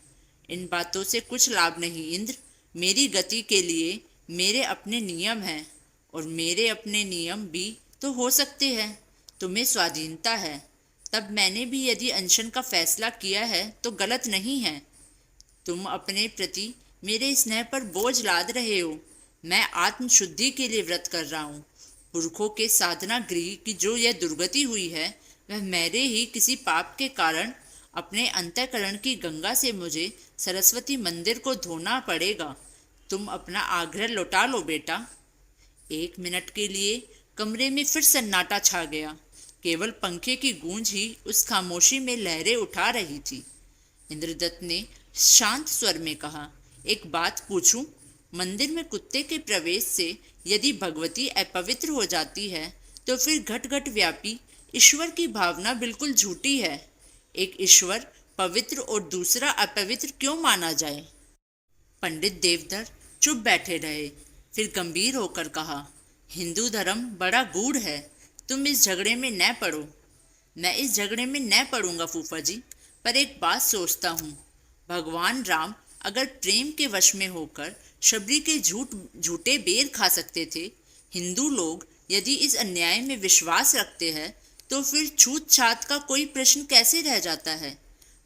इन बातों से कुछ लाभ नहीं इंद्र। मेरी गति के लिए मेरे अपने नियम हैं, और मेरे अपने नियम भी तो हो सकते हैं। तुम्हें स्वाधीनता है, तब मैंने भी यदि अनशन का फैसला किया है तो गलत नहीं है। तुम अपने प्रति मेरे स्नेह पर बोझ लाद रहे हो। मैं आत्मशुद्धि के लिए व्रत कर रहा हूँ। पुरखों के साधना गृह की जो यह दुर्गति हुई है, वह मेरे ही किसी पाप के कारण अपने अंतःकरण की गंगा से मुझे सरस्वती मंदिर को धोना पड़ेगा। तुम अपना आग्रह लौटा लो बेटा। 1 मिनट के लिए कमरे में फिर सन्नाटा छा गया। केवल पंखे की गूंज ही उस खामोशी में लहरें उठा रही थी। इंद्रदत्त ने शांत स्वर में कहा, एक बात पूछूं? मंदिर में कुत्ते के प्रवेश से यदि भगवती अपवित्र हो जाती है, तो फिर घट घट व्यापी ईश्वर की भावना बिल्कुल झूठी है। एक ईश्वर पवित्र और दूसरा अपवित्र क्यों माना जाए? पंडित देवधर चुप बैठे रहे, फिर गंभीर होकर कहा, हिंदू धर्म बड़ा गूढ़ है, तुम इस झगड़े में न पड़ो। मैं इस झगड़े में न पड़ूंगा फूफा जी, पर एक बात सोचता हूँ, भगवान राम अगर प्रेम के वश में होकर शबरी के झूठे बेर खा सकते थे, हिंदू लोग यदि इस अन्याय में विश्वास रखते हैं, तो फिर छूत छात का कोई प्रश्न कैसे रह जाता है?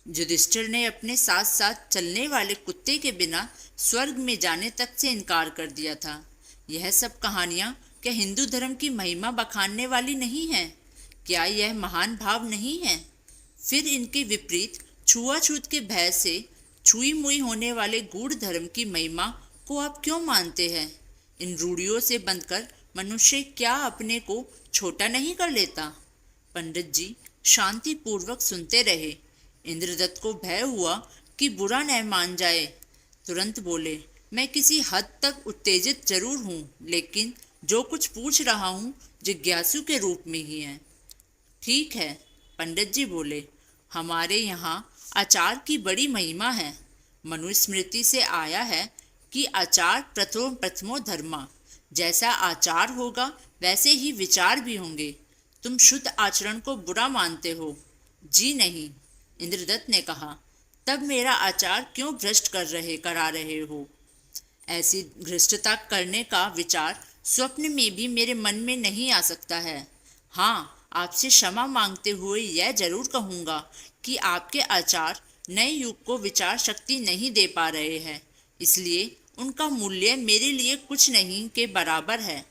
युधिष्ठिर ने अपने साथ साथ चलने वाले कुत्ते के बिना स्वर्ग में जाने तक से इनकार कर दिया था। यह सब कहानियाँ क्या हिंदू धर्म की महिमा बखानने वाली नहीं है? क्या यह महान भाव नहीं है? फिर इनके विपरीत छुआछूत के भय से छुई मुई होने वाले गूढ़ धर्म की महिमा को आप क्यों मानते हैं? इन रूढ़ियों से बंधकर मनुष्य क्या अपने को छोटा नहीं कर लेता? पंडित जी शांति पूर्वक सुनते रहे। इंद्रदत्त को भय हुआ कि बुरा न मान जाए। तुरंत बोले, मैं किसी हद तक उत्तेजित जरूर हूँ, लेकिन जो कुछ पूछ रहा हूँ जिज्ञासु के रूप में ही है। ठीक है, पंडित जी बोले, हमारे यहाँ आचार की बड़ी महिमा है। मनुस्मृति से आया है कि आचार प्रथमो धर्मा। जैसा आचार होगा वैसे ही विचार भी होंगे। तुम शुद्ध आचरण को बुरा मानते हो? जी नहीं, इंद्रदत्त ने कहा। तब मेरा आचार क्यों भ्रष्ट करा रहे हो? ऐसी भ्रष्टता करने का विचार स्वप्न में भी मेरे मन में नहीं आ सकता है। हाँ, आपसे क्षमा मांगते हुए यह जरूर कहूँगा कि आपके आचार नए युग को विचार शक्ति नहीं दे पा रहे हैं, इसलिए उनका मूल्य मेरे लिए कुछ नहीं के बराबर है।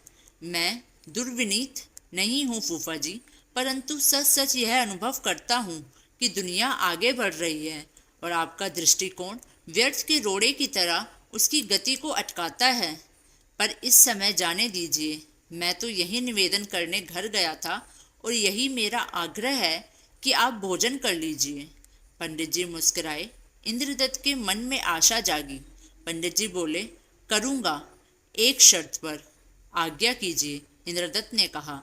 मैं दुर्विनीत नहीं हूँ फूफा जी, परंतु सच सच यह अनुभव करता हूँ कि दुनिया आगे बढ़ रही है और आपका दृष्टिकोण व्यर्थ के रोड़े की तरह उसकी गति को अटकाता है। पर इस समय जाने दीजिए, मैं तो यही निवेदन करने घर गया था और यही मेरा आग्रह है कि आप भोजन कर लीजिए। पंडित जी मुस्कुराए। इंद्रदत्त के मन में आशा जागी। पंडित जी बोले, करूँगा, एक शर्त पर। आज्ञा कीजिए, इंद्रदत्त ने कहा।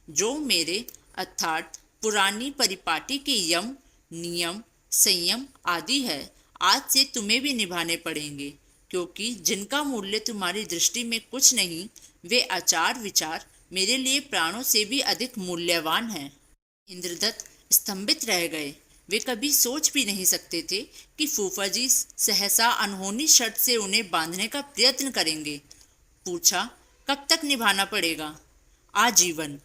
जो मेरे अर्थात पुरानी परिपाटी के यम, नियम, संयम आदि है, आज से तुम्हें भी निभाने पड़ेंगे, क्योंकि जिनका मूल्य तुम्हारी दृष्टि में कुछ नहीं, वे आचार विचार मेरे लिए प्राणों से भी अधिक मूल्यवान हैं। इंद्रदत्त स्तंभित रह गए। वे कभी सोच भी नहीं सकते थे कि फूफा जी सहसा अनहोनी शर्त से उन्हें बांधने का प्रयत्न करेंगे। पूछा, कब तक निभाना पड़ेगा? आजीवन।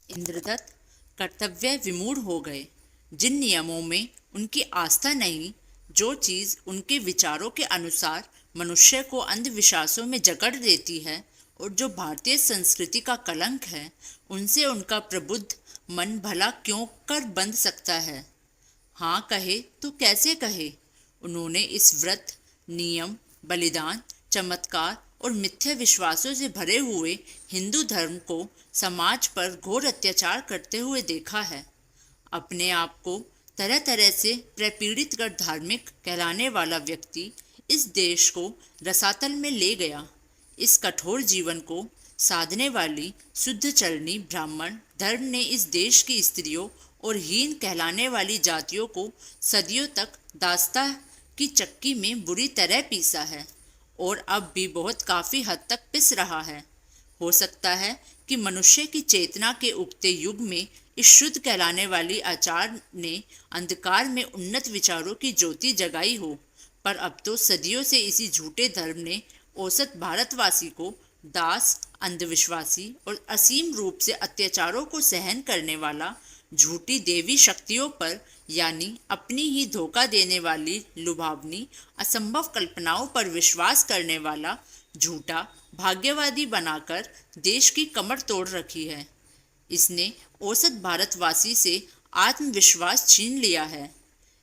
इंद्रदत्त कर्तव्य विमूढ़ हो गए। जिन नियमों में उनकी आस्था नहीं, जो चीज़ उनके विचारों के अनुसार मनुष्य को अंधविश्वासों में जकड़ देती है और जो भारतीय संस्कृति का कलंक है, उनसे उनका प्रबुद्ध मन भला क्यों कर बंध सकता है? हाँ कहे तो कैसे कहे? उन्होंने इस व्रत, नियम, बलिदान, चमत्कार और मिथ्या विश्वासों से भरे हुए हिंदू धर्म को समाज पर घोर अत्याचार करते हुए देखा है। अपने आप को तरह तरह से प्रपीड़ित कर धार्मिक कहलाने वाला व्यक्ति इस देश को रसातल में ले गया। इस कठोर जीवन को साधने वाली शुद्ध चरणी ब्राह्मण धर्म ने इस देश की स्त्रियों और हीन कहलाने वाली जातियों को सदियों तक दास्ता की चक्की में बुरी तरह पीसा है और अब भी बहुत काफ़ी हद तक पिस रहा है। हो सकता है कि मनुष्य की चेतना के उगते युग में इस शुद्ध कहलाने वाली आचार ने अंधकार में उन्नत विचारों की ज्योति जगाई हो, पर अब तो सदियों से इसी झूठे धर्म ने औसत भारतवासी को दास, अंधविश्वासी और असीम रूप से अत्याचारों को सहन करने वाला, झूठी देवी शक्तियों पर यानी अपनी ही धोखा देने वाली लुभावनी असंभव कल्पनाओं पर विश्वास करने वाला झूठा भाग्यवादी बनाकर देश की कमर तोड़ रखी है। इसने औसत भारतवासी से आत्मविश्वास छीन लिया है।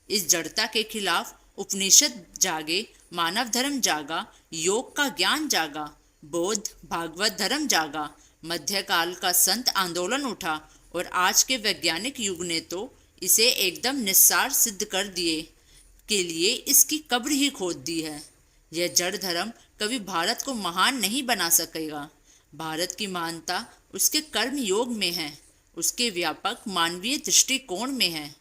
इस जड़ता के खिलाफ उपनिषद जागे, मानव धर्म जागा, योग का ज्ञान जागा, बौद्ध भागवत धर्म जागा, मध्यकाल का संत आंदोलन उठा और आज के वैज्ञानिक युग ने तो इसे एकदम निस्सार सिद्ध कर दिए के लिए इसकी कब्र ही खोद दी है। यह जड़ धर्म कभी भारत को महान नहीं बना सकेगा। भारत की महानता उसके कर्म योग में है, उसके व्यापक मानवीय दृष्टिकोण में है,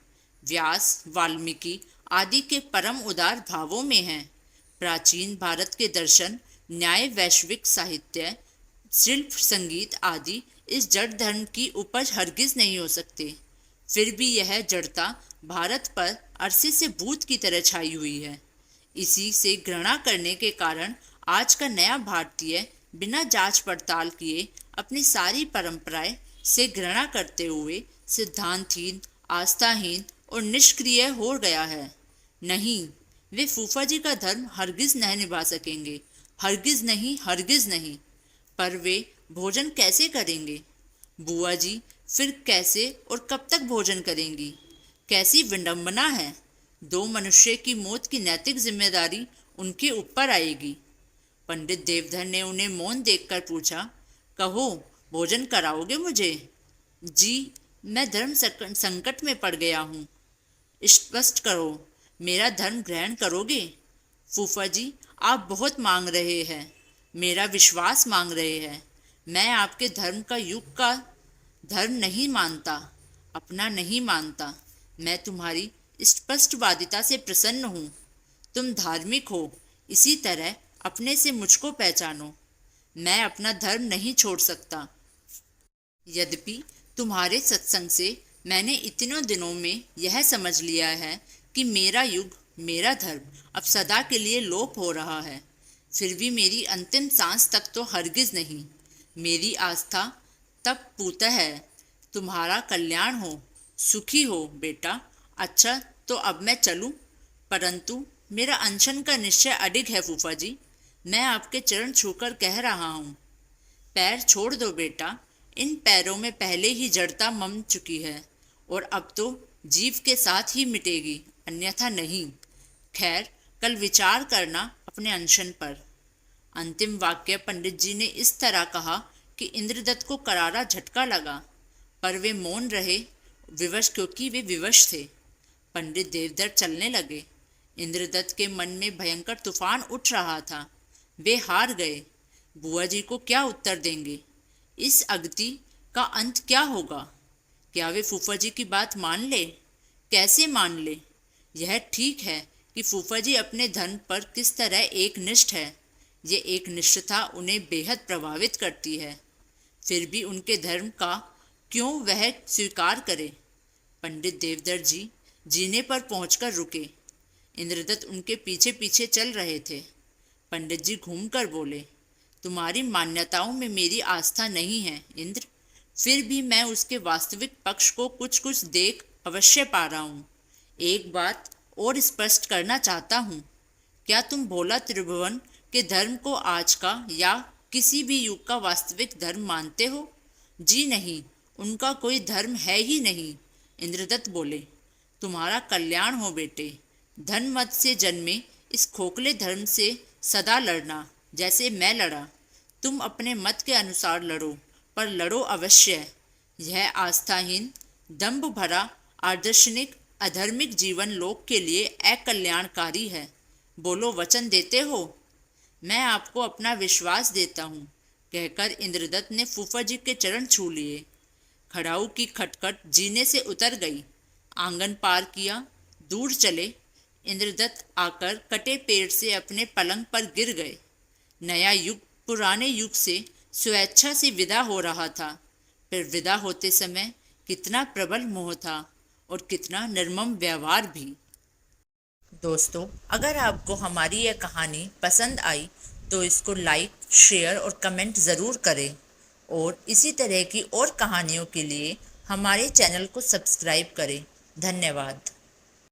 व्यास, वाल्मीकि आदि के परम उदार भावों में है। प्राचीन भारत के दर्शन, न्याय, वैश्विक साहित्य, शिल्प, संगीत आदि इस जड़ धर्म की उपज हरगिज नहीं हो सकते। फिर भी यह जड़ता भारत पर अरसे से भूत की तरह छाई हुई है। इसी से घृणा करने के कारण आज का नया भारतीय बिना जांच पड़ताल किए अपनी सारी परंपराएं से घृणा करते हुए सिद्धांतहीन, आस्थाहीन और निष्क्रिय हो गया है। नहीं, वे फूफा जी का धर्म हरगिज नहीं निभा सकेंगे, हरगिज नहीं, हरगिज नहीं। पर वे भोजन कैसे करेंगे? बुआ जी फिर कैसे और कब तक भोजन करेंगी? कैसी विडंबना है। दो मनुष्य की मौत की नैतिक जिम्मेदारी उनके ऊपर आएगी। पंडित देवधर ने उन्हें मौन देखकर पूछा, कहो, भोजन कराओगे मुझे? जी, मैं धर्म संकट में पड़ गया हूँ। स्पष्ट करो, मेरा धर्म ग्रहण करोगे? फूफा जी, आप बहुत मांग रहे हैं, मेरा विश्वास मांग रहे हैं। मैं आपके धर्म का युग का धर्म नहीं मानता, अपना नहीं मानता। मैं तुम्हारी स्पष्टवादिता से प्रसन्न हूँ। तुम धार्मिक हो, इसी तरह अपने से मुझको पहचानो। मैं अपना धर्म नहीं छोड़ सकता। यद्यपि तुम्हारे सत्संग से मैंने इतनों दिनों में यह समझ लिया है कि मेरा युग, मेरा धर्म अब सदा के लिए लोप हो रहा है, फिर भी मेरी अंतिम सांस तक तो हरगिज नहीं। मेरी आस्था तब पूतः है, तुम्हारा कल्याण हो, सुखी हो बेटा। अच्छा तो अब मैं चलूं? परंतु मेरा अनशन का निश्चय अडिग है फूफा जी, मैं आपके चरण छूकर कह रहा हूँ। पैर छोड़ दो बेटा, इन पैरों में पहले ही जड़ता मम चुकी है और अब तो जीव के साथ ही मिटेगी, अन्यथा नहीं। खैर, कल विचार करना अपने अनशन पर। अंतिम वाक्य पंडित जी ने इस तरह कहा कि इंद्रदत्त को करारा झटका लगा, पर वे मौन रहे, विवश, क्योंकि वे विवश थे। पंडित देवधर चलने लगे। इंद्रदत्त के मन में भयंकर तूफान उठ रहा था। वे हार गए। बुआ जी को क्या उत्तर देंगे? इस अगति का अंत क्या होगा? क्या वे फूफा जी की बात मान ले? कैसे मान ले? यह ठीक है कि फूफा जी अपने धर्म पर किस तरह एक निष्ठ है। ये एक निष्ठता उन्हें बेहद प्रभावित करती है। फिर भी उनके धर्म का क्यों वह स्वीकार करे? पंडित देवधर जी जीने पर पहुंचकर रुके। इंद्रदत्त उनके पीछे पीछे चल रहे थे। पंडित जी घूमकर बोले, तुम्हारी मान्यताओं में मेरी आस्था नहीं है इंद्र, फिर भी मैं उसके वास्तविक पक्ष को कुछ कुछ देख अवश्य पा रहा हूँ। एक बात और स्पष्ट करना चाहता हूँ। क्या तुम भोला त्रिभुवन के धर्म को आज का या किसी भी युग का वास्तविक धर्म मानते हो? जी नहीं, उनका कोई धर्म है ही नहीं। इंद्रदत्त बोले, तुम्हारा कल्याण हो बेटे। धन मत से जन्मे इस खोखले धर्म से सदा लड़ना, जैसे मैं लड़ा। तुम अपने मत के अनुसार लड़ो, पर लड़ो अवश्य। यह आस्थाहीन, दंभ भरा, आदर्शनिक, अधर्मिक जीवन लोक के लिए अकल्याणकारी है। बोलो, वचन देते हो? मैं आपको अपना विश्वास देता हूँ, कहकर इंद्रदत्त ने फूफा जी के चरण छू लिए। खड़ाऊ की खटखट जीने से उतर गई। आंगन पार किया, दूर चले। इंद्रदत्त आकर कटे पेड़ से अपने पलंग पर गिर गए। नया युग पुराने युग से स्वेच्छा से विदा हो रहा था। फिर विदा होते समय कितना प्रबल मोह था और कितना निर्मम व्यवहार भी। दोस्तों, अगर आपको हमारी यह कहानी पसंद आई तो इसको लाइक, शेयर और कमेंट ज़रूर करें और इसी तरह की और कहानियों के लिए हमारे चैनल को सब्सक्राइब करें। धन्यवाद।